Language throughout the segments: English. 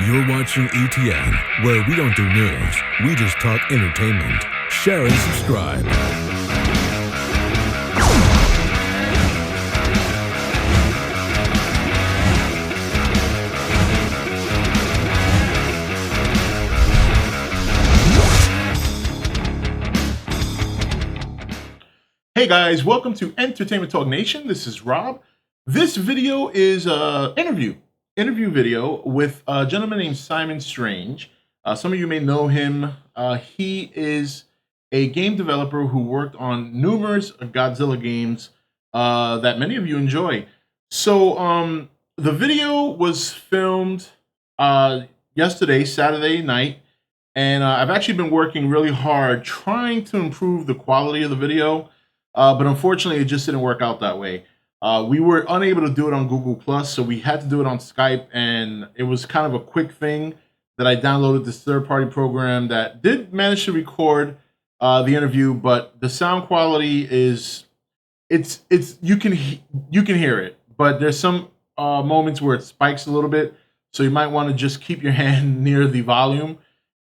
You're watching ETN, where we don't do news, we just talk entertainment. Share and subscribe. Hey guys, welcome to Entertainment Talk Nation. This is Rob. This video is an interview video with a gentleman named Simon Strange. Some of you may know him. He is a game developer who worked on numerous Godzilla games that many of you enjoy. So the video was filmed yesterday, Saturday night, and I've actually been working really hard trying to improve the quality of the video. But unfortunately, it just didn't work out that way. We were unable to do it on Google Plus, so we had to do it on Skype, and it was kind of a quick thing that I downloaded this third-party program that did manage to record the interview, but the sound quality is it's you can hear it, but there's some moments where it spikes a little bit, so you might want to just keep your hand near the volume,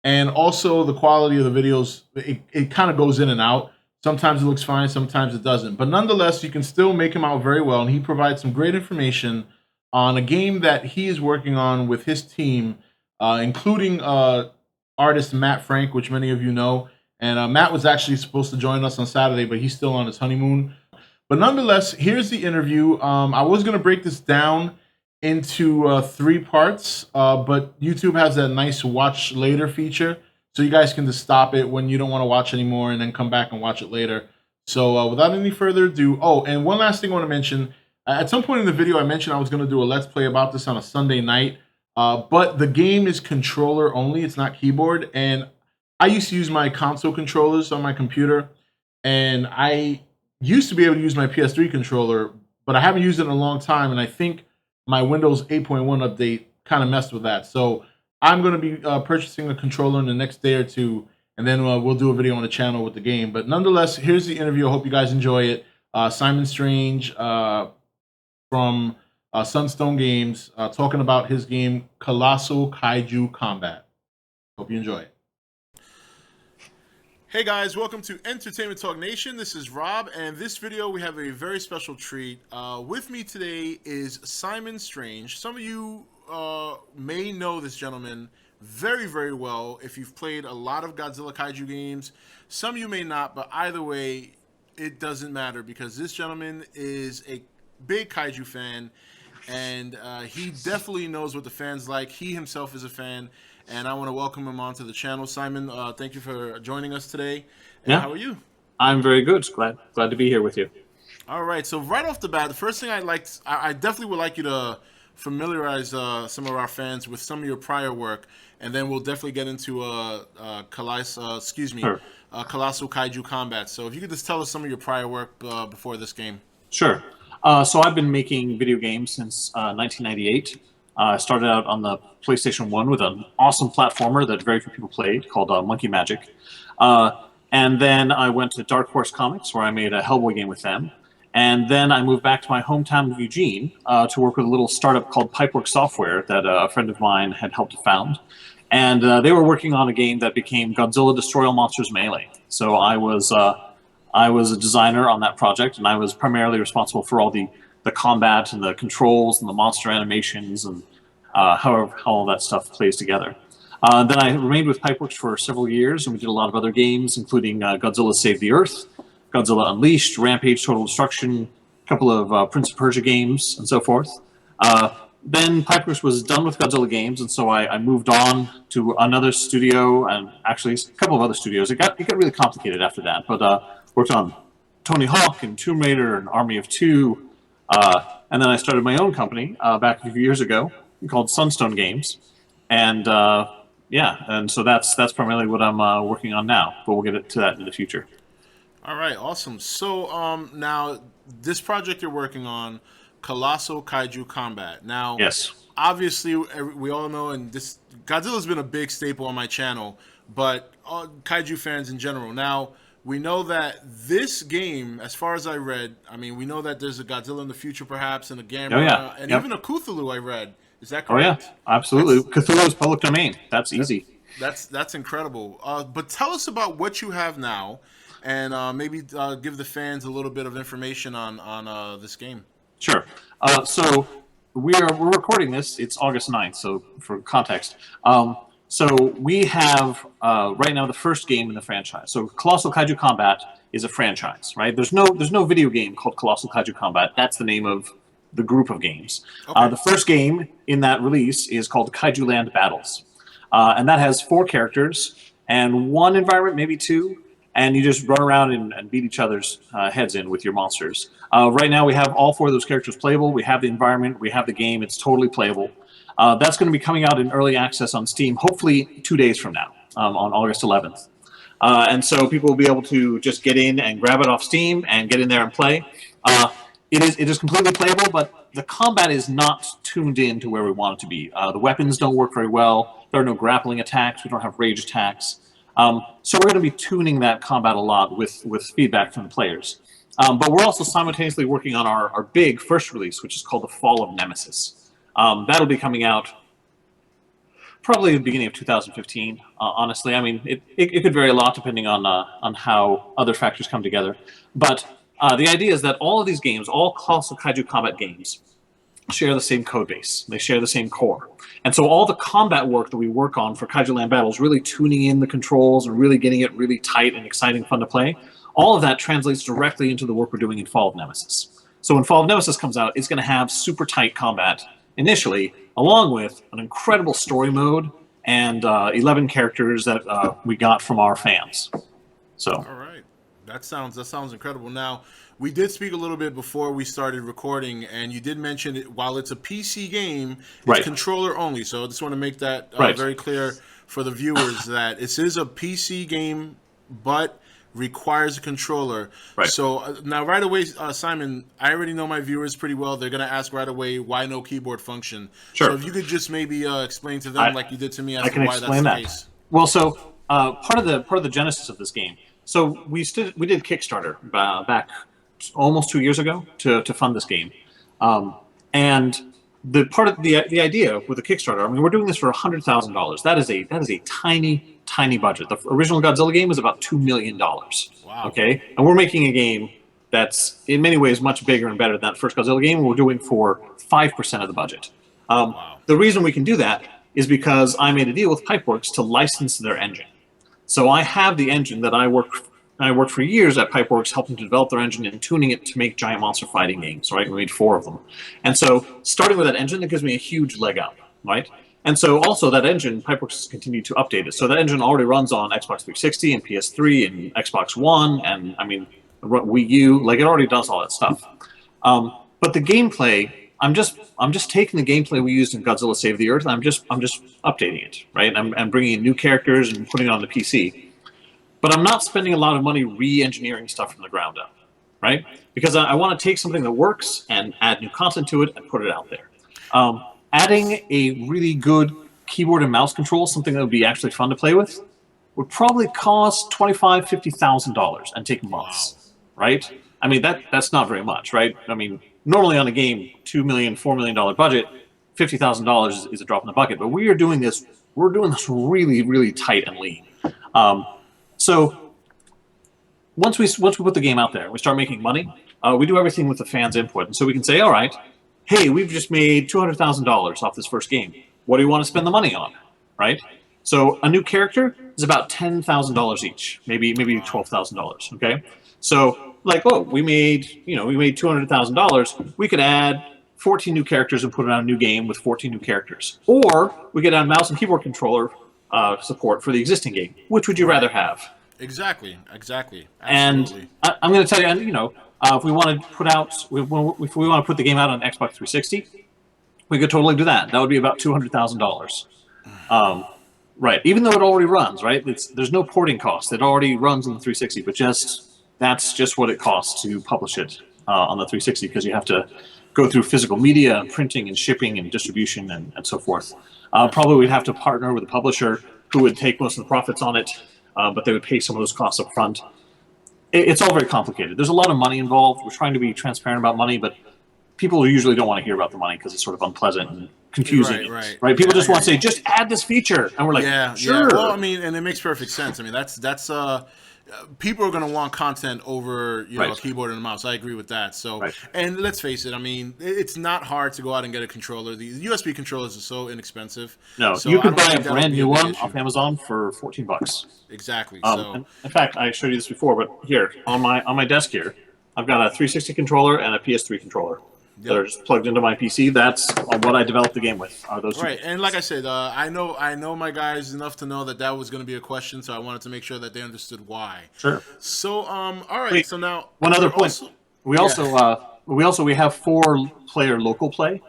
and also the quality of the videos it kind of goes in and out. Sometimes it looks fine, sometimes it doesn't. But nonetheless, you can still make him out very well, and he provides some great information on a game that he is working on with his team, including artist Matt Frank, which many of you know. And Matt was actually supposed to join us on Saturday, but he's still on his honeymoon. But nonetheless, here's the interview. I was going to break this down into 3 parts, but YouTube has that nice watch later feature. So you guys can just stop it when you don't want to watch anymore and then come back and watch it later. So without any further ado, and one last thing I want to mention. At some point in the video, I mentioned I was going to do a Let's Play about this on a Sunday night. But the game is controller only. It's not keyboard. And I used to use my console controllers on my computer. And I used to be able to use my PS3 controller, but I haven't used it in a long time. And I think my Windows 8.1 update kind of messed with that. So I'm going to be purchasing a controller in the next day or two, and then we'll do a video on the channel with the game. But nonetheless, here's the interview. I hope you guys enjoy it. Simon Strange from Sunstone Games talking about his game, Colossal Kaiju Combat. Hope you enjoy it. Hey guys, welcome to Entertainment Talk Nation. This is Rob, and this video we have a very special treat. With me today is Simon Strange. Some of you may know this gentleman very, very well if you've played a lot of Godzilla Kaiju games. Some of you may not, but either way, it doesn't matter because this gentleman is a big Kaiju fan, and he definitely knows what the fans like. He himself is a fan, and I want to welcome him onto the channel. Simon, thank you for joining us today. And yeah. How are you? I'm very good. Glad to be here with you. All right. So right off the bat, the first thing I definitely would like you to familiarize some of our fans with some of your prior work, and then we'll definitely get into Colossal Kaiju Combat. So if you could just tell us some of your prior work before this game. Sure. So I've been making video games since 1998. I started out on the PlayStation 1 with an awesome platformer that very few people played called Monkey Magic. And then I went to Dark Horse Comics, where I made a Hellboy game with them. And then I moved back to my hometown of Eugene to work with a little startup called Pipeworks Software that a friend of mine had helped to found. And they were working on a game that became Godzilla Destroy All Monsters Melee. So I was a designer on that project, and I was primarily responsible for all the combat and the controls and the monster animations and how all that stuff plays together. Then I remained with Pipeworks for several years, and we did a lot of other games, including Godzilla Save the Earth, Godzilla Unleashed, Rampage Total Destruction, a couple of Prince of Persia games, and so forth. Then Pipeworks was done with Godzilla games, and so I moved on to another studio, and actually a couple of other studios. It got really complicated after that, but worked on Tony Hawk and Tomb Raider and Army of Two, and then I started my own company back a few years ago called Sunstone Games, and and so that's primarily what I'm working on now, but we'll get to that in the future. All right, awesome. So now this project you're working on, Colossal Kaiju Combat. Now, yes, obviously we all know, and this Godzilla's been a big staple on my channel, but Kaiju fans in general. Now, we know that this game, as far as I read, I mean, we know that there's a Godzilla in the future perhaps, and a Gamera, and even a Cthulhu I read Is that Oh yeah, correct? absolutely. Cthulhu is public domain. That's easy. That's incredible. But tell us about what you have now, and maybe give the fans a little bit of information on this game. Sure. So we're recording this. It's August 9th, so for context. So we have right now the first game in the franchise. So Colossal Kaiju Combat is a franchise, right? There's no video game called Colossal Kaiju Combat. That's the name of the group of games. Okay. The first game in that release is called Kaiju Land Battles. And that has 4 characters and 1 environment, maybe 2, and you just run around and beat each other's heads in with your monsters. Right now we have all 4 of those characters playable. We have the environment, we have the game, it's totally playable. That's going to be coming out in early access on Steam, hopefully 2 days from now, on August 11th. And so people will be able to just get in and grab it off Steam and get in there and play. It is completely playable, but the combat is not tuned in to where we want it to be. The weapons don't work very well. There are no grappling attacks. We don't have rage attacks. So we're going to be tuning that combat a lot with feedback from the players. But we're also simultaneously working on our big first release, which is called The Fall of Nemesis. That'll be coming out probably the beginning of 2015. Honestly, I mean, it could vary a lot depending on how other factors come together. But the idea is that all of these games, all Colossal Kaiju Combat games, share the same code base. They share the same core. And so all the combat work that we work on for Kaiju Land Battles, really tuning in the controls and really getting it really tight and exciting and fun to play, all of that translates directly into the work we're doing in Fall of Nemesis. So when Fall of Nemesis comes out, it's going to have super tight combat initially, along with an incredible story mode and 11 characters that we got from our fans. So. All right. That sounds incredible. Now, we did speak a little bit before we started recording, and you did mention it, while it's a PC game, it's right. controller only. So I just want to make that right. very clear for the viewers that this is a PC game, but requires a controller. Right. So now right away, Simon, I already know my viewers pretty well. They're going to ask right away, why no keyboard function? Sure. So if you could just maybe explain to them like you did to me as I to can why explain that's the that. case. Well, so part of the genesis of this game. So we did Kickstarter back almost 2 years ago to fund this game, and the part of the idea with the Kickstarter. I mean, we're doing this for $100,000. That is a tiny budget. The original Godzilla game was about $2 million. Wow. Okay, and we're making a game that's in many ways much bigger and better than that first Godzilla game. We're doing for 5% of the budget. Wow. The reason we can do that is because I made a deal with Pipeworks to license their engine. So I have the engine that I worked for years at Pipeworks, helping to develop their engine and tuning it to make giant monster fighting games, right? We made 4 of them. And so starting with that engine, that gives me a huge leg up, right? And so also that engine, Pipeworks has continued to update it. So that engine already runs on Xbox 360 and PS3 and Xbox One and, I mean, Wii U. Like, it already does all that stuff. But the gameplay, I'm just taking the gameplay we used in Godzilla Save the Earth, and I'm just updating it, right? I'm bringing in new characters and putting it on the PC. But I'm not spending a lot of money re-engineering stuff from the ground up, right? Because I want to take something that works and add new content to it and put it out there. Adding a really good keyboard and mouse control, something that would be actually fun to play with, would probably cost $25,000, $50,000 and take months, right? I mean, that's not very much, right? I mean, normally on a game, $2 million, $4 million budget, $50,000 is a drop in the bucket. But we're doing this really, really tight and lean. So once we put the game out there, we start making money. We do everything with the fans' input, and so we can say, all right, hey, we've just made $200,000 off this first game. What do you want to spend the money on, right? So a new character is about $10,000 each, maybe $12,000. Okay, so like, oh, we made $200,000. We could add 14 new characters and put it on a new game with 14 new characters, or we could add mouse and keyboard controller support for the existing game. Which would you rather have? Exactly. Absolutely. And I'm going to tell you, if we want to put the game out on Xbox 360, we could totally do that. That would be about $200,000. Right. Even though it already runs, right? There's no porting cost. It already runs on the 360, but that's just what it costs to publish it on the 360, because you have to go through physical media and printing and shipping and distribution and so forth. Probably we'd have to partner with a publisher who would take most of the profits on it, but they would pay some of those costs up front. It's all very complicated. There's a lot of money involved. We're trying to be transparent about money, but people usually don't want to hear about the money because it's sort of unpleasant and confusing Right, is, right. People Yeah, just I want to hear say, just add this feature, and we're like, Yeah, sure. yeah. Well, I mean, and it makes perfect sense. I mean, that's people are going to want content over a Right. keyboard and a mouse. I agree with that. So, Right. and let's face it. I mean, it's not hard to go out and get a controller. The USB controllers are so inexpensive. No, So you I can don't buy a think that'll brand be a new big one issue. off Amazon for $14. Exactly. So And in fact, I showed you this before, but here on my desk here, I've got a 360 controller and a PS3 controller that are just plugged into my PC. That's what I developed the game with. Are those two? right, and like I said, I know my guys enough to know that was going to be a question. So I wanted to make sure that they understood why. Sure. So all right. Wait, So now one other point. also- We also we have 4-player local play.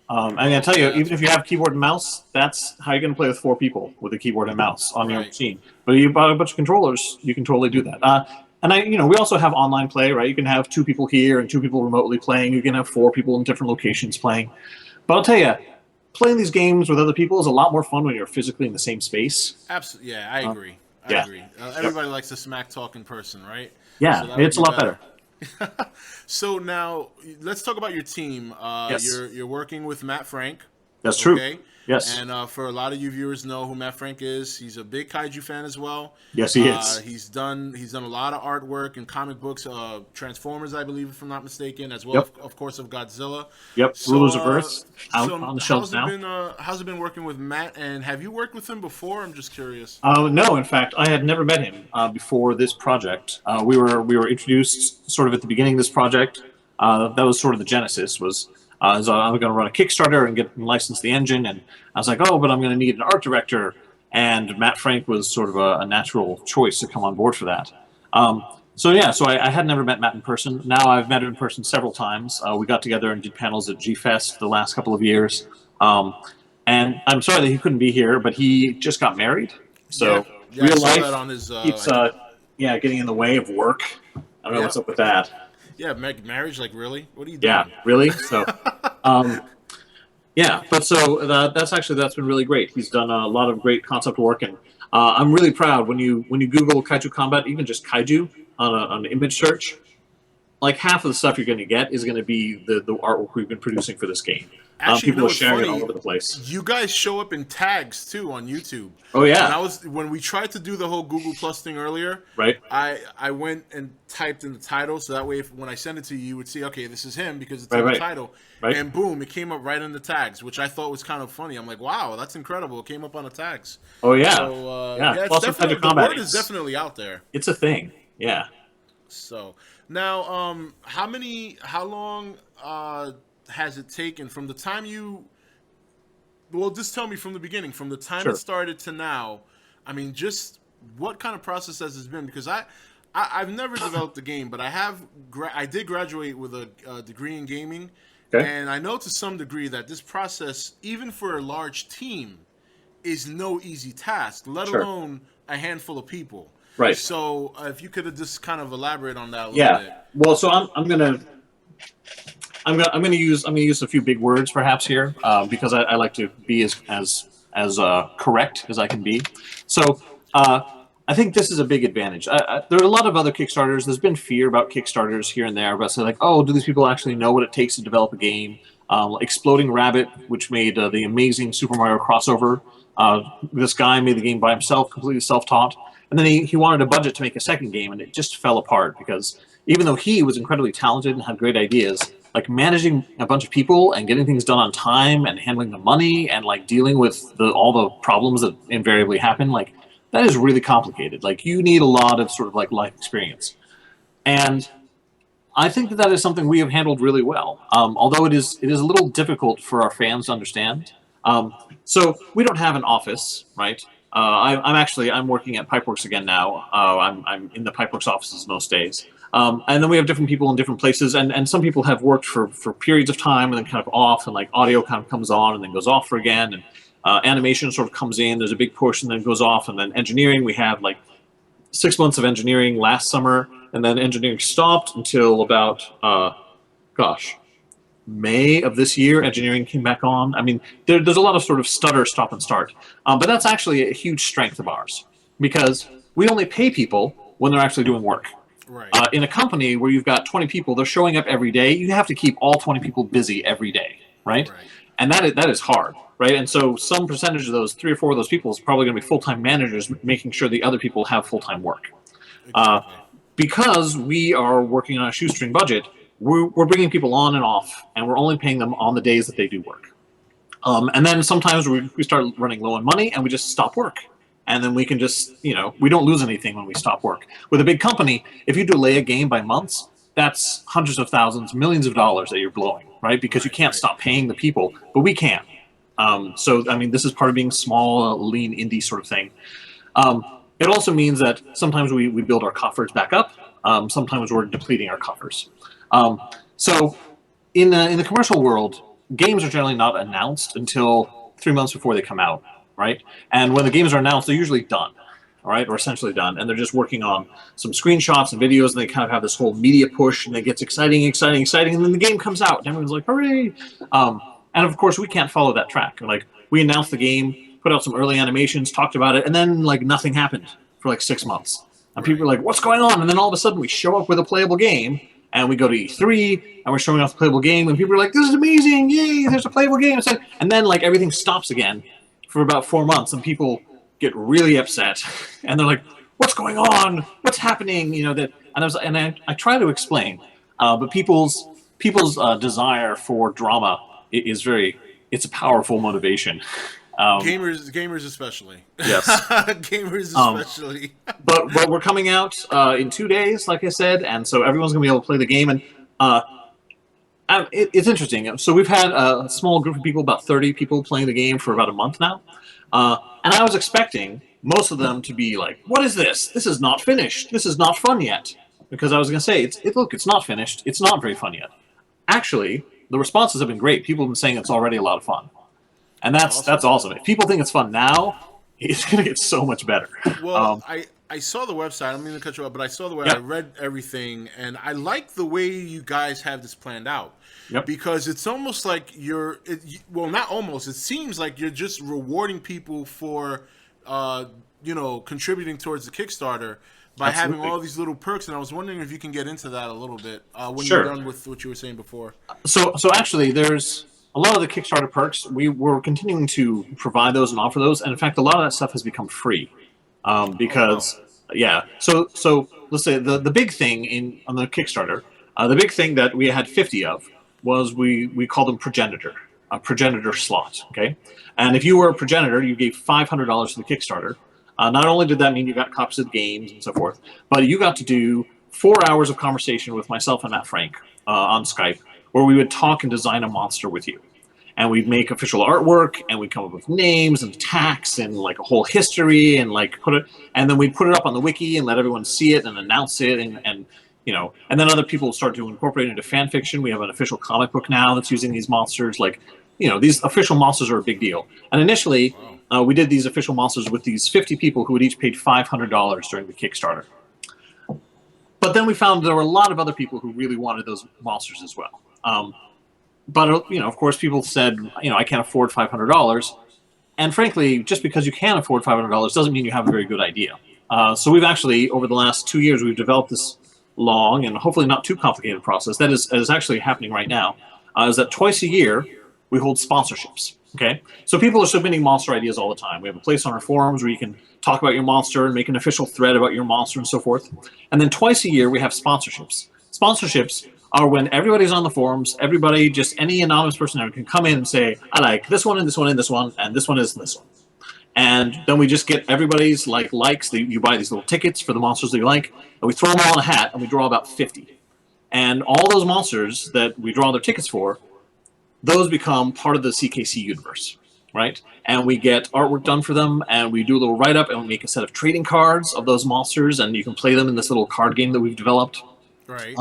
And I tell you, even if you have keyboard and mouse, that's how you're going to play with 4 people with a keyboard and mouse on your Right. machine. But if you bought a bunch of controllers, you can totally do that. And we also have online play, right? You can have 2 people here and 2 people remotely playing. You can have 4 people in different locations playing. But I'll tell you, playing these games with other people is a lot more fun when you're physically in the same space. Absolutely, yeah, I agree. I yeah. agree. Everybody likes to smack talk in person, right? Yeah, So that would it's be a lot better. So now let's talk about your team. Yes. You're working with Matt Frank. That's true. Okay. Yes. And for a lot of you viewers know who Matt Frank is. He's a big kaiju fan as well. Yes, he is. He's done a lot of artwork and comic books, Transformers, I believe, if I'm not mistaken, as well, Yep. of course, of Godzilla. Yep. So, Rulers of Earth out so on the shelves now. how's it been working with Matt? And have you worked with him before? I'm just curious. No, in fact, I had never met him before this project. We were introduced sort of at the beginning of this project. That was sort of the genesis. So I'm going to run a Kickstarter and license the engine, and I was like, oh, but I'm going to need an art director, and Matt Frank was sort of a natural choice to come on board for that. So I had never met Matt in person. Now I've met him in person several times. We got together and did panels at G-Fest the last couple of years. And I'm sorry that he couldn't be here, but he just got married. So I real saw life that on his, keeps getting in the way of work. I don't know what's up with that. Yeah, marriage, like, really? What are you doing? Yeah, really? So, that's been really great. He's done a lot of great concept work, and I'm really proud when you Google Kaiju Combat, even just Kaiju on an image search, like half of the stuff you're going to get is going to be the artwork we've been producing for this game. Actually, People are what's sharing funny? it all over the place. You guys show up in tags too on YouTube. Oh yeah. When we tried to do the whole Google Plus thing earlier, right? I went and typed in the title, so that way when I send it to you, you would see, okay, this is him because it's Right, in the right. title, Right. and boom, it came up right in the tags, which I thought was kind of funny. I'm like, wow, that's incredible. It came up on the tags. Oh yeah. So yeah. it's Colossal definitely, Kaiju the Combat word is definitely out there. It's a thing. Yeah. So now, how long has it taken from the time you? Well, just tell me from the beginning, from the time Sure. it started to now. I mean, just what kind of process has this been? Because I've never developed a game, but I did graduate with a degree in gaming, Okay. and I know to some degree that this process, even for a large team, is no easy task, let Sure. alone a handful of people. Right. So if you could just kind of elaborate on that a little bit. Well, so I'm gonna use a few big words perhaps here because I like to be as correct as I can be. So I think this is a big advantage. There are a lot of other Kickstarters. There's been fear about Kickstarters here and there, but say like, oh, do these people actually know what it takes to develop a game? Exploding Rabbit, which made the amazing Super Mario crossover. This guy made the game by himself, completely self-taught, and then he wanted a budget to make a second game, and it just fell apart because even though he was incredibly talented and had great ideas, like managing a bunch of people and getting things done on time and handling the money and like dealing with all the problems that invariably happen, like that is really complicated. Like you need a lot of sort of like life experience. And I think that is something we have handled really well. Although it is a little difficult for our fans to understand. So we don't have an office, right? I'm working at Pipeworks again now. I'm in the Pipeworks offices most days. And then we have different people in different places, and some people have worked for periods of time and then kind of off, and like audio kind of comes on and then goes off for again, and animation sort of comes in, there's a big push and then goes off, and then engineering, we had like 6 months of engineering last summer, and then engineering stopped until about, May of this year, engineering came back on. I mean, there's a lot of sort of stutter, stop, and start. But that's actually a huge strength of ours because we only pay people when they're actually doing work. Right. In a company where you've got 20 people, they're showing up every day. You have to keep all 20 people busy every day, right? and that is hard, right? And so some percentage of those 3 or 4 of those people is probably going to be full-time managers, making sure the other people have full-time work. Exactly. Because we are working on a shoestring budget, we're bringing people on and off, and we're only paying them on the days that they do work. And then sometimes we start running low on money, and we just stop work. And then we can just, we don't lose anything when we stop work. With a big company, if you delay a game by months, that's hundreds of thousands, millions of dollars that you're blowing, right? Because you can't stop paying the people, but we can. So, I mean, this is part of being small, lean, indie sort of thing. It also means that sometimes we build our coffers back up. Sometimes we're depleting our coffers. So in the commercial world, games are generally not announced until 3 months before they come out, right? And when the games are announced, they're usually done, all right, or essentially done. And they're just working on some screenshots and videos, and they kind of have this whole media push, and it gets exciting, and then the game comes out, and everyone's like, hooray! And of course, we can't follow that track. Like, we announced the game, put out some early animations, talked about it, and then like nothing happened for like 6 months. And people are like, what's going on? And then all of a sudden we show up with a playable game, and we go to E3, and we're showing off the playable game, and people are like, this is amazing, yay, there's a playable game. And then like everything stops again for about 4 months, and people get really upset, and they're like, what's going on? What's happening? I try to explain, but people's desire for drama is it's a powerful motivation. Gamers especially. Yes. Gamers especially. But we're coming out in 2 days, like I said, and so everyone's going to be able to play the game. And it's interesting. So we've had a small group of people, about 30 people, playing the game for about a month now. And I was expecting most of them to be like, what is this? This is not finished. This is not fun yet. Because I was going to say, look, it's not finished. It's not very fun yet. Actually, the responses have been great. People have been saying it's already a lot of fun. And that's awesome. If people think it's fun now, it's going to get so much better. Well, I saw the website. I don't mean to cut you off, but I saw the website. Yeah. I read everything, and I like the way you guys have this planned out. Yep. Because it's almost like not almost. It seems like you're just rewarding people for, contributing towards the Kickstarter by having all these little perks. And I was wondering if you can get into that a little bit when Sure. you're done with what you were saying before. So actually, there's a lot of the Kickstarter perks. We're continuing to provide those and offer those, and in fact, a lot of that stuff has become free because yeah. So let's say the big thing on the Kickstarter, the big thing that we had 50 of was we called them a progenitor slot. Okay, and if you were a progenitor, you gave $500 to the Kickstarter. Not only did that mean you got copies of the games and so forth, but you got to do 4 hours of conversation with myself and Matt Frank on Skype, where we would talk and design a monster with you. And we'd make official artwork, and we'd come up with names and attacks and like a whole history, and like and then we'd put it up on the wiki and let everyone see it and announce it, and then other people start to incorporate it into fan fiction. We have an official comic book now that's using these monsters. Like, these official monsters are a big deal. And initially, we did these official monsters with these 50 people who had each paid $500 during the Kickstarter. But then we found there were a lot of other people who really wanted those monsters as well. But of course, people said, I can't afford $500. And frankly, just because you can't afford $500 doesn't mean you have a very good idea. So we've actually, over the last 2 years, we've developed this long and hopefully not too complicated process that is actually happening right now. Is that twice a year we hold sponsorships. Okay, so people are submitting monster ideas all the time. We have a place on our forums where you can talk about your monster and make an official thread about your monster and so forth. And then twice a year we have sponsorships. Sponsorships are when everybody's on the forums, any anonymous person can come in and say, I like this one and this one and this one, and this one is this one. And then we just get everybody's likes. You buy these little tickets for the monsters that you like, and we throw them all in a hat, and we draw about 50. And all those monsters that we draw their tickets for, those become part of the CKC universe, right? And we get artwork done for them, and we do a little write-up, and we make a set of trading cards of those monsters, and you can play them in this little card game that we've developed. Right.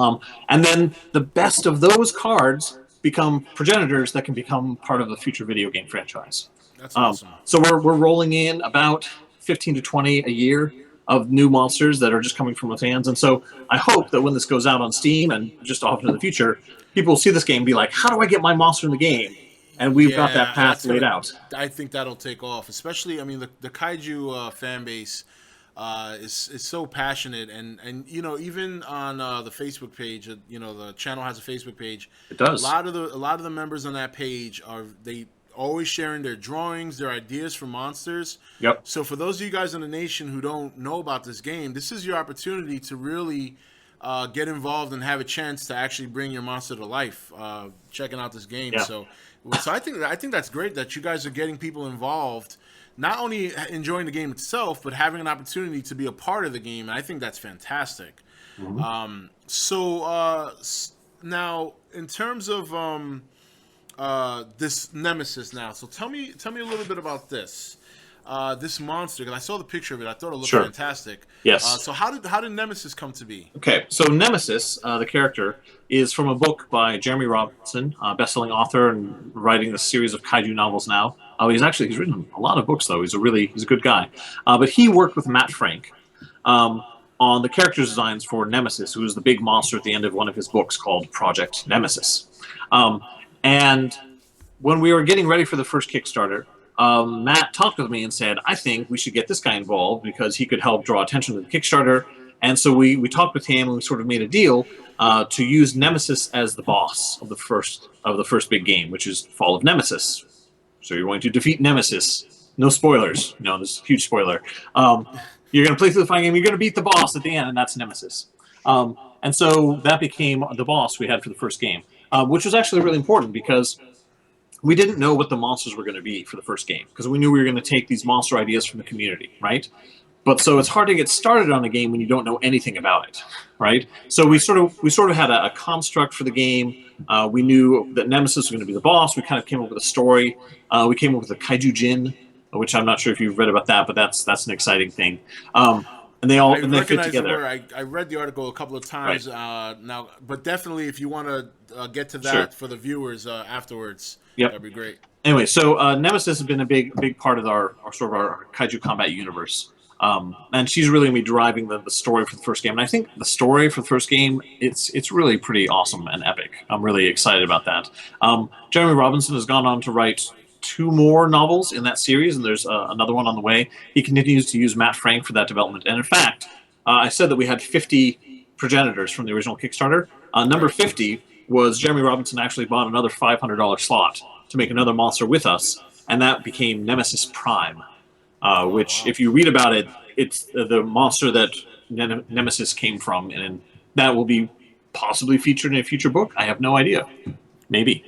And then the best of those cards become progenitors that can become part of the future video game franchise. That's awesome. So we're rolling in about 15 to 20 a year of new monsters that are just coming from the fans. And so I hope that when this goes out on Steam and just off into the future, people will see this game and be like, how do I get my monster in the game? And we've got that path laid out. I think that'll take off, especially, the Kaiju fan base. is so passionate, and you know, even on the Facebook page, you know, the channel has a Facebook page. It does. A lot of the members on that page are always sharing their drawings, their ideas for monsters. Yep. So for those of you guys in the nation who don't know about this game, this is your opportunity to really get involved and have a chance to actually bring your monster to life. Checking out this game. Yeah. So I think that's great that you guys are getting people involved, not only enjoying the game itself, but having an opportunity to be a part of the game. And I think that's fantastic. Mm-hmm. Now, in terms of this Nemesis now, so tell me a little bit about this. This monster, because I saw the picture of it, I thought it looked fantastic. Yes. So how did Nemesis come to be? Okay, so Nemesis, the character, is from a book by Jeremy Robinson, best-selling author and writing a series of kaiju novels now. He's written a lot of books though. He's a good guy. But he worked with Matt Frank on the character designs for Nemesis, who is the big monster at the end of one of his books called Project Nemesis. And when we were getting ready for the first Kickstarter, Matt talked with me and said, I think we should get this guy involved because he could help draw attention to the Kickstarter. And so we talked with him and we sort of made a deal to use Nemesis as the boss of the first big game, which is Fall of Nemesis. So you're going to defeat Nemesis. No spoilers. No, this is a huge spoiler. You're going to play through the fighting game. You're going to beat the boss at the end, and that's Nemesis. And so that became the boss we had for the first game, which was actually really important because we didn't know what the monsters were going to be for the first game because we knew we were going to take these monster ideas from the community, right? But so it's hard to get started on a game when you don't know anything about it, right? So we sort of had a construct for the game. We knew that Nemesis was going to be the boss. We kind of came up with a story. We came up with a Kaiju Jin, which I'm not sure if you've read about that, but that's an exciting thing. And they fit together. I read the article a couple of times now, but definitely if you want to get to that for the viewers afterwards, that'd be great. Anyway, so Nemesis has been a big part of our Kaiju Combat universe. And she's really going to be driving the story for the first game. And I think the story for the first game, it's really pretty awesome and epic. I'm really excited about that. Jeremy Robinson has gone on to write 2 more novels in that series, and there's another one on the way. He continues to use Matt Frank for that development. And in fact, I said that we had 50 progenitors from the original Kickstarter. Number 50 was Jeremy Robinson actually bought another $500 slot to make another monster with us, and that became Nemesis Prime. Which, if you read about it, it's the monster that Nemesis came from, and that will be possibly featured in a future book. I have no idea. Maybe.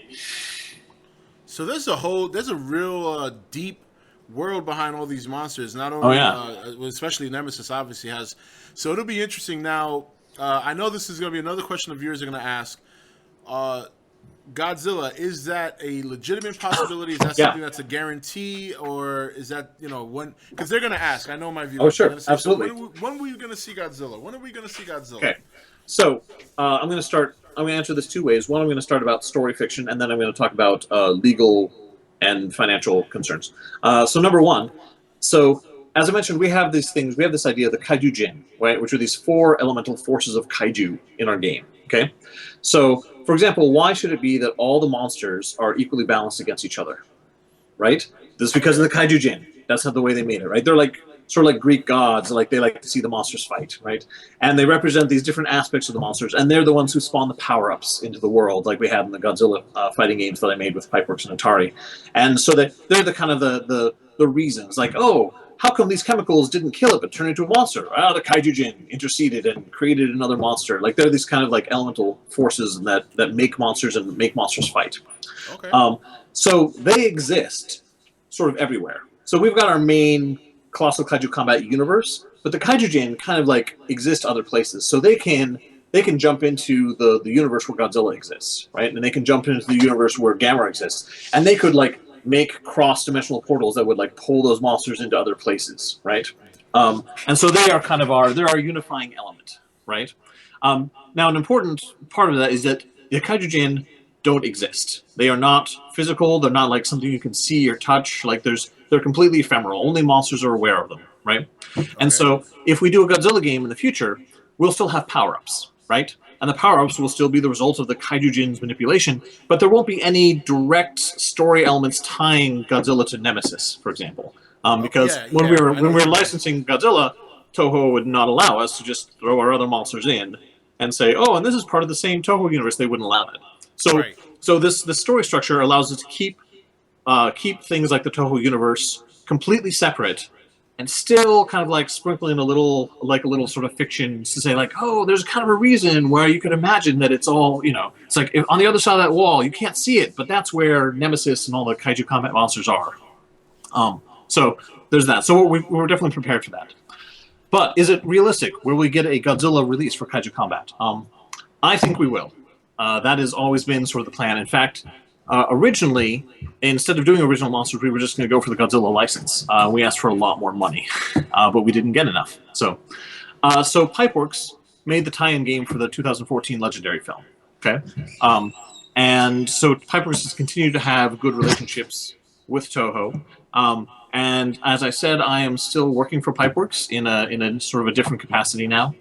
So there's a real deep world behind all these monsters. Not only, especially Nemesis obviously has. So it'll be interesting. Now, I know this is going to be another question of viewers are going to ask. Godzilla, is that a legitimate possibility? Is that something that's a guarantee, or is that, when? Because they're going to ask. I know my viewers. Oh, sure, absolutely. So when are we going to see Godzilla? When are we going to see Godzilla? Okay, so I'm going to answer this 2 ways. One, I'm going to start about story fiction, and then I'm going to talk about legal and financial concerns. So number 1, as I mentioned, we have these things. We have this idea of the Kaiju Jin, right, which are these 4 elemental forces of kaiju in our game. Okay, so for example, why should it be that all the monsters are equally balanced against each other, right? This is because of the Kaiju Jin. That's how the way they made it, right? They're sort of like Greek gods, like they like to see the monsters fight, right? And they represent these different aspects of the monsters, and they're the ones who spawn the power-ups into the world, like we had in the Godzilla fighting games that I made with Pipeworks and Atari. And so they're the kind of the reasons, like, oh, how come these chemicals didn't kill it but turned into a monster? The Kaiju Jin interceded and created another monster. Like, they're these kind of like elemental forces that make monsters and make monsters fight. Okay. So they exist sort of everywhere. So we've got our main Colossal Kaiju Combat universe, but the Kaiju Jin kind of like exist other places. So they can jump into the universe where Godzilla exists, right? And they can jump into the universe where Gamera exists. And they could like make cross-dimensional portals that would like pull those monsters into other places, right? And so they are kind of they're our unifying element, right? Now, an important part of that is that the Kaiju Jin don't exist. They are not physical. They're not like something you can see or touch. Like they're completely ephemeral. Only monsters are aware of them, right? Okay. And so if we do a Godzilla game in the future, we'll still have power-ups, right? And the power-ups will still be the result of the Kaiju Jin's manipulation, but there won't be any direct story elements tying Godzilla to Nemesis, for example. Because when we were licensing Godzilla, Toho would not allow us to just throw our other monsters in and say, oh, and this is part of the same Toho universe. They wouldn't allow that. So, Right. so this story structure allows us to keep things like the Toho universe completely separate, and still kind of like sprinkle in a little sort of fiction to say like, oh, there's kind of a reason where you could imagine that it's all, it's like on the other side of that wall, you can't see it, but that's where Nemesis and all the Kaiju Combat monsters are. So there's that. So we're definitely prepared for that. But is it realistic? Will we get a Godzilla release for Kaiju Combat? I think we will. That has always been sort of the plan. In fact, originally, instead of doing original monsters, we were just going to go for the Godzilla license. We asked for a lot more money, but we didn't get enough. So Pipeworks made the tie-in game for the 2014 Legendary film. Okay, and so Pipeworks has continued to have good relationships with Toho. And as I said, I am still working for Pipeworks in a sort of a different capacity now.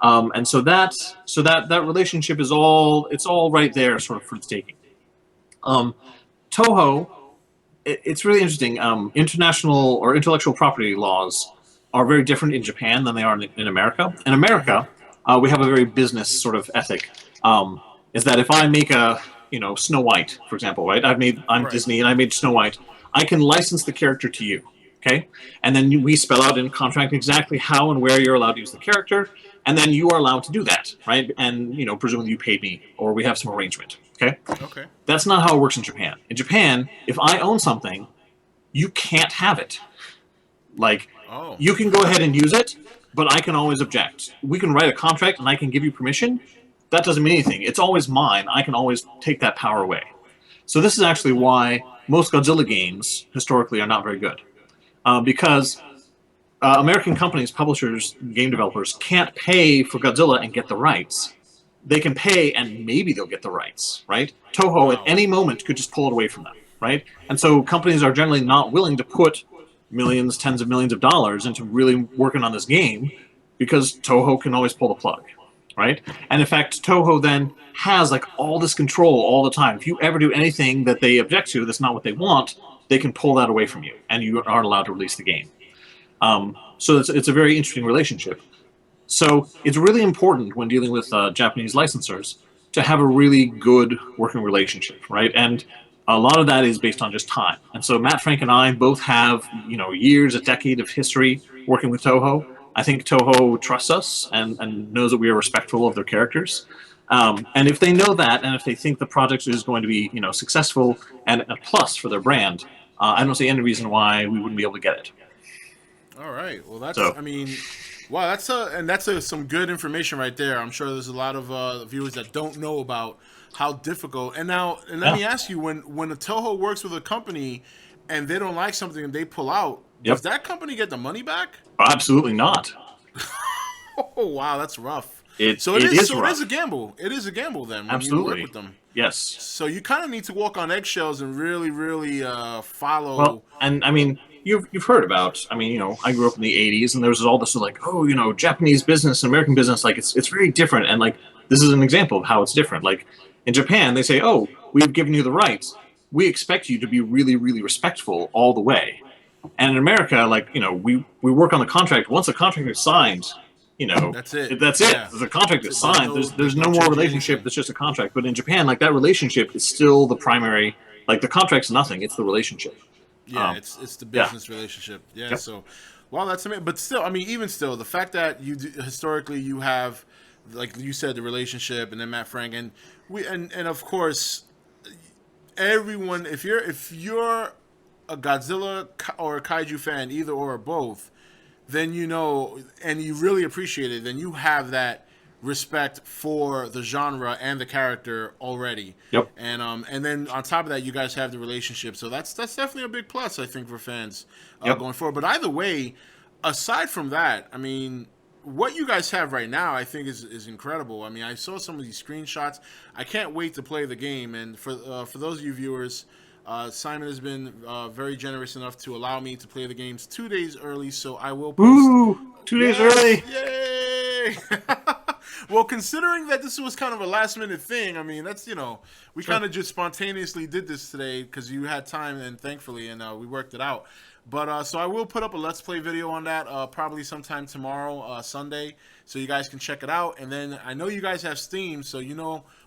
And so that relationship is all right there, sort of for the taking. Toho, it's really interesting. International or intellectual property laws are very different in Japan than they are in America. In America, we have a very business sort of ethic. Is that if I make a Snow White, for example, right? I'm Right. Disney and I made Snow White. I can license the character to you, okay? And then we spell out in contract exactly how and where you're allowed to use the character, and then you are allowed to do that, right? And presumably you paid me, or we have some arrangement, okay? Okay. That's not how it works in Japan. In Japan, if I own something, you can't have it. Like, Oh. you can go ahead and use it, but I can always object. We can write a contract, and I can give you permission. That doesn't mean anything. It's always mine. I can always take that power away. So this is actually why most Godzilla games historically are not very good, because American companies, publishers, game developers can't pay for Godzilla and get the rights. They can pay and maybe they'll get the rights, right? Toho at any moment could just pull it away from them, right? And so companies are generally not willing to put millions, tens of millions of dollars into really working on this game because Toho can always pull the plug, right? And in fact, Toho then has like all this control all the time. If you ever do anything that they object to that's not what they want, they can pull that away from you, and you aren't allowed to release the game. So it's a very interesting relationship. So it's really important when dealing with Japanese licensors to have a really good working relationship, right? And a lot of that is based on just time. And so Matt Frank and I both have years, a decade of history working with Toho. I think Toho trusts us and knows that we are respectful of their characters. And if they know that, and if they think the project is going to be, successful and a plus for their brand, I don't see any reason why we wouldn't be able to get it. All right. Well, that's. So- I mean, wow. That's some good information right there. I'm sure there's a lot of viewers that don't know about how difficult. And let me ask you: when a Toho works with a company and they don't like something and they pull out, does that company get the money back? Absolutely not. Oh wow, that's rough. It is rough. It is a gamble. It is a gamble then when Absolutely. you work with them. Yes. So you kind of need to walk on eggshells and really, really follow. Well, and I mean, you've heard about. I mean, I grew up in the '80s, and there was all this like, Japanese business and American business, like it's very different. And like this is an example of how it's different. Like in Japan, they say, oh, we've given you the rights. We expect you to be really, really respectful all the way. And in America, like we work on the contract. Once the contract is signed, that's it. That's Yeah. it. The contract is signed. There's no more relationship. That's just a contract. But in Japan, like that relationship is still the primary. Like the contract's nothing. It's the relationship. Yeah, it's the business relationship. Yeah. Yep. So, wow, that's amazing. But still, I mean, even still, the fact that historically you have, like you said, the relationship, and then Matt Frank, and of course, everyone. If you're a Godzilla or a Kaiju fan, either or both, then and you really appreciate it, then you have that respect for the genre and the character already. Yep. And then on top of that, you guys have the relationship. So that's definitely a big plus, I think, for fans going forward. But either way, aside from that, I mean, what you guys have right now, I think, is incredible. I mean, I saw some of these screenshots. I can't wait to play the game. And for those of you viewers, Simon has been very generous enough to allow me to play the games 2 days early, so I will post. Woo! 2 days early. Yay! Well, considering that this was kind of a last minute thing, I mean, that's, we Sure. kind of just spontaneously did this today because you had time and thankfully, and we worked it out. But so I will put up a Let's Play video on that probably sometime tomorrow, Sunday, so you guys can check it out. And then I know you guys have Steam, so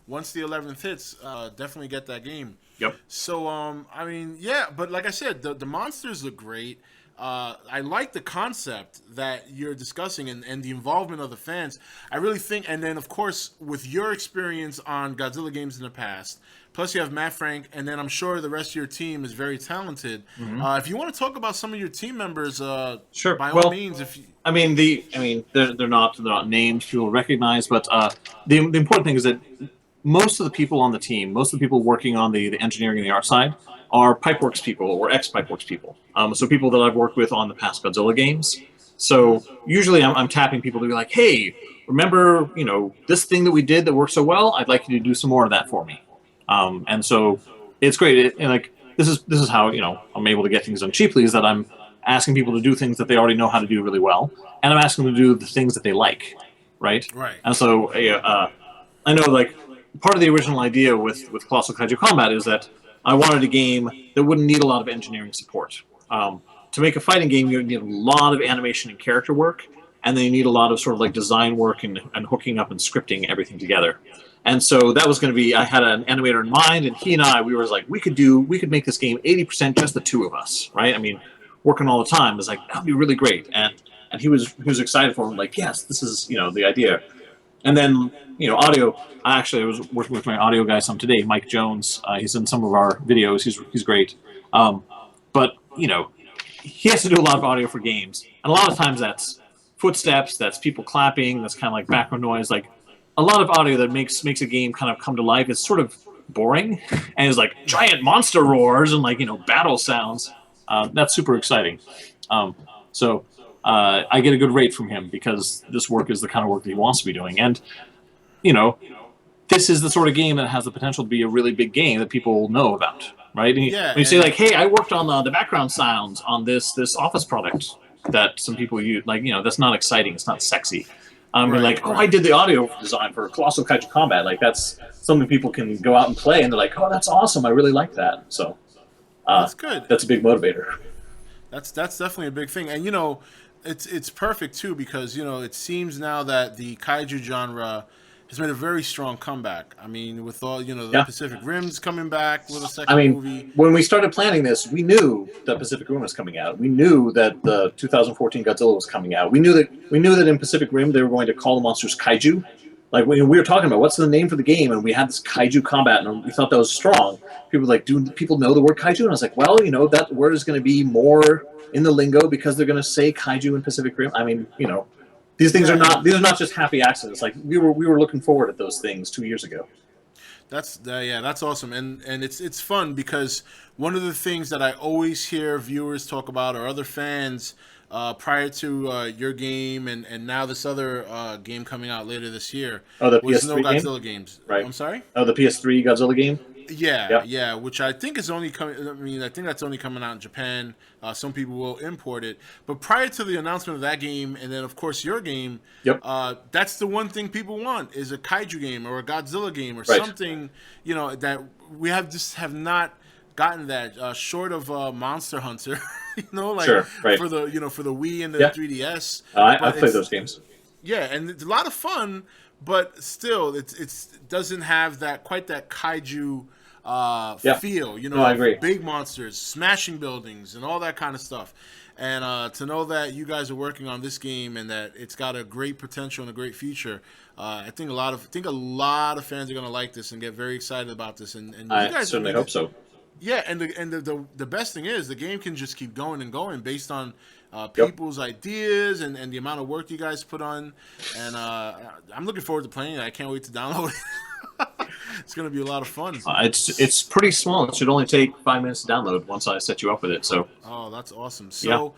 once the 11th hits, definitely get that game. Yep. So I mean, yeah, but like I said, the monsters look great. I like the concept that you're discussing and the involvement of the fans. I really think, and then of course with your experience on Godzilla games in the past, plus you have Matt Frank, and then I'm sure the rest of your team is very talented. If you want to talk about some of your team members, Sure. by all means. If you, they're not names people recognize, but the important thing is that most of the people on the team, most of the people working on the engineering and the art side, are Pipeworks people or ex-Pipeworks people. So people that I've worked with on the past Godzilla games. So usually I'm tapping people to be like, hey, remember, this thing that we did that worked so well? I'd like you to do some more of that for me. And so it's great. This is how I'm able to get things done cheaply, is that I'm asking people to do things that they already know how to do really well, and I'm asking them to do the things that they like, right? Right. And so I know part of the original idea with Colossal Kaiju Combat is that I wanted a game that wouldn't need a lot of engineering support. To make a fighting game, you need a lot of animation and character work, and then you need a lot of sort of design work and hooking up and scripting everything together. And so that was going to be, I had an animator in mind, and he and I, we were like, we could make this game 80% just the two of us, right? I mean, working all the time, it was like, that'd be really great. And he was excited for it, like, yes, this is, the idea. And then, audio, I was working with my audio guy some today, Mike Jones. He's in some of our videos. He's great. But, he has to do a lot of audio for games. And a lot of times that's footsteps, that's people clapping, that's kind of like background noise. Like, a lot of audio that makes a game kind of come to life is sort of boring. And it's like giant monster roars and battle sounds. That's super exciting. So I get a good rate from him because this work is the kind of work that he wants to be doing. And, this is the sort of game that has the potential to be a really big game that people know about, right? And when you say hey, I worked on the background sounds on this Office product that some people use, that's not exciting, it's not sexy. Right, I did the audio design for Colossal Kaiju Combat. That's something people can go out and play, and they're like, oh, that's awesome, I really like that. So that's good. That's a big motivator. That's definitely a big thing, and it's perfect too because it seems now that the kaiju genre has made a very strong comeback. I mean, with all the Pacific Rim's coming back with a second movie. When we started planning this, we knew that Pacific Rim was coming out. We knew that the 2014 Godzilla was coming out. We knew that in Pacific Rim they were going to call the monsters kaiju. We were talking about what's the name for the game, and we had this kaiju combat, and we thought that was strong. People were like, do people know the word kaiju? And I was like, well, that word is going to be more in the lingo because they're going to say kaiju in Pacific Rim. I mean, these things are not just happy accidents. We were looking forward at those things 2 years ago. That's awesome, and it's fun because one of the things that I always hear viewers talk about or other fans prior to your game and now this other game coming out later this year the was PS3 no Godzilla games. Right. I'm sorry? Oh, the PS3 Godzilla game? Yeah, which I think is only coming. I mean, I think that's only coming out in Japan. Some people will import it, but prior to the announcement of that game, and then of course your game, that's the one thing people want is a kaiju game or a Godzilla game or something. That we have not gotten that short of Monster Hunter. Sure, right. for the for the Wii and the 3DS. I've played those games. Yeah, and it's a lot of fun, but still, it doesn't have quite that kaiju feel. I agree. Big monsters, smashing buildings, and all that kind of stuff. And to know that you guys are working on this game and that it's got a great potential and a great future, I think a lot of fans are going to like this and get very excited about this. And you I guys certainly hope so. Yeah, and the best thing is the game can just keep going and going based on people's ideas and the amount of work you guys put on. And I'm looking forward to playing it. I can't wait to download it. It's going to be a lot of fun. It's pretty small. It should only take 5 minutes to download once I set you up with it. So. Oh, that's awesome. So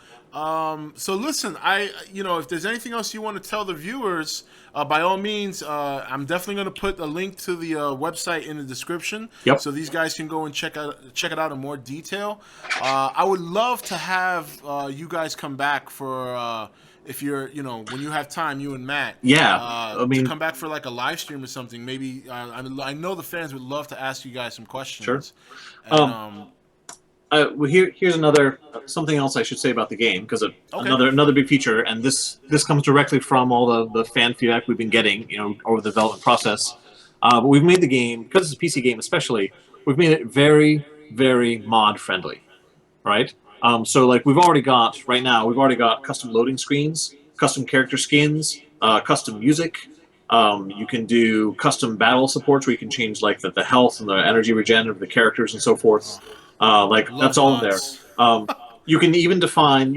So listen, if there's anything else you want to tell the viewers, by all means, I'm definitely going to put a link to the website in the description, Yep. so these guys can go and check it out in more detail. I would love to have you guys come back for if you're, when you have time, you and Matt. Yeah, to come back for like a live stream or something. Maybe I know the fans would love to ask you guys some questions. Sure. And, well, here's another something else I should say about the game, because another big feature, and this comes directly from all the fan feedback we've been getting, over the development process. But we've made the game, because it's a PC game especially, we've made it very, very mod friendly, right? So like we've already got custom loading screens, custom character skins, custom music. You can do custom battle supports where you can change like the health and the energy regen of the characters and so forth. That's all in there. You can even define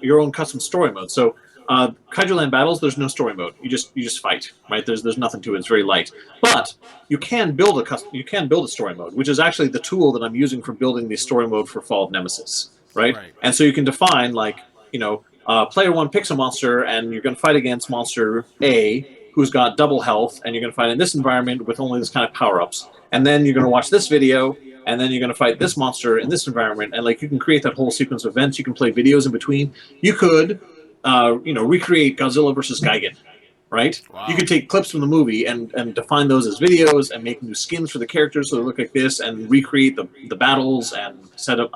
your own custom story mode. So Kaiju Land battles, there's no story mode. You just fight, right? There's nothing to it. It's very light. But you can build a story mode, which is actually the tool that I'm using for building the story mode for Fall of Nemesis, right? And so you can define player 1 picks a monster, and you're going to fight against monster A, who's got double health, and you're going to fight in this environment with only this kind of power-ups. And then you're going to watch this video, and then you're going to fight this monster in this environment, and you can create that whole sequence of events. You can play videos in between. You could, recreate Godzilla versus Gigan, right? Wow. You could take clips from the movie and define those as videos and make new skins for the characters so they look like this, and recreate the battles and set up.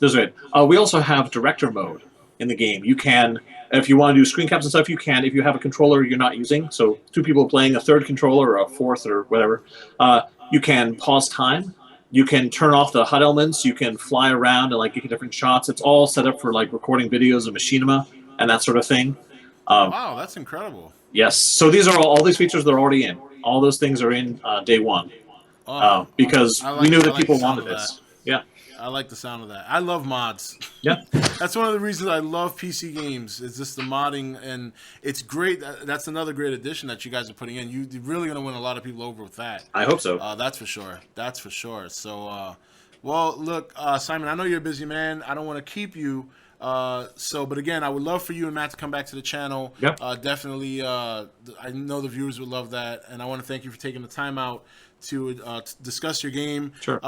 Those are it. We also have director mode in the game. You can, if you want to do screen caps and stuff, you can. If you have a controller you're not using, so 2 people playing a 3rd controller or a 4th or whatever, you can pause time. You can turn off the HUD elements. You can fly around and get different shots. It's all set up for recording videos of machinima and that sort of thing. Wow, that's incredible. Yes. So these are all these features. They're already in. All those things are in day 1 because we knew that people wanted this. Yeah. I like the sound of that. I love mods. Yeah. That's one of the reasons I love PC games. Is just the modding, and it's great. That's another great addition that you guys are putting in. You're really going to win a lot of people over with that. I hope so. That's for sure. That's for sure. So, well, look, Simon, I know you're a busy man. I don't want to keep you. But again, I would love for you and Matt to come back to the channel. Yep. Definitely. I know the viewers would love that, and I want to thank you for taking the time out to discuss your game. Sure.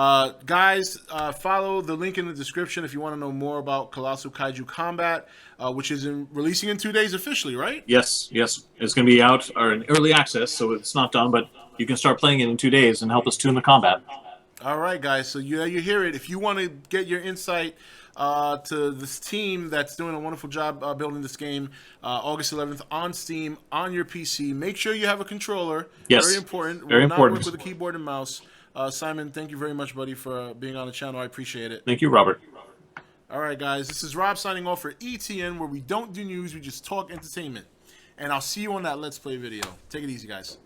Guys, follow the link in the description if you want to know more about Colossal Kaiju Combat, which is releasing in 2 days officially, right? Yes. It's going to be out or in early access, so it's not done, but you can start playing it in 2 days and help us tune the combat. All right, guys. So you hear it. If you want to get your insight to this team that's doing a wonderful job building this game, August 11th on Steam, on your PC. Make sure you have a controller. Yes. Very important. Very important. Not work with a keyboard and mouse. Simon, thank you very much, buddy, for being on the channel. I appreciate it. Thank you, Robert. All right, guys. This is Rob signing off for ETN, where we don't do news. We just talk entertainment. And I'll see you on that Let's Play video. Take it easy, guys.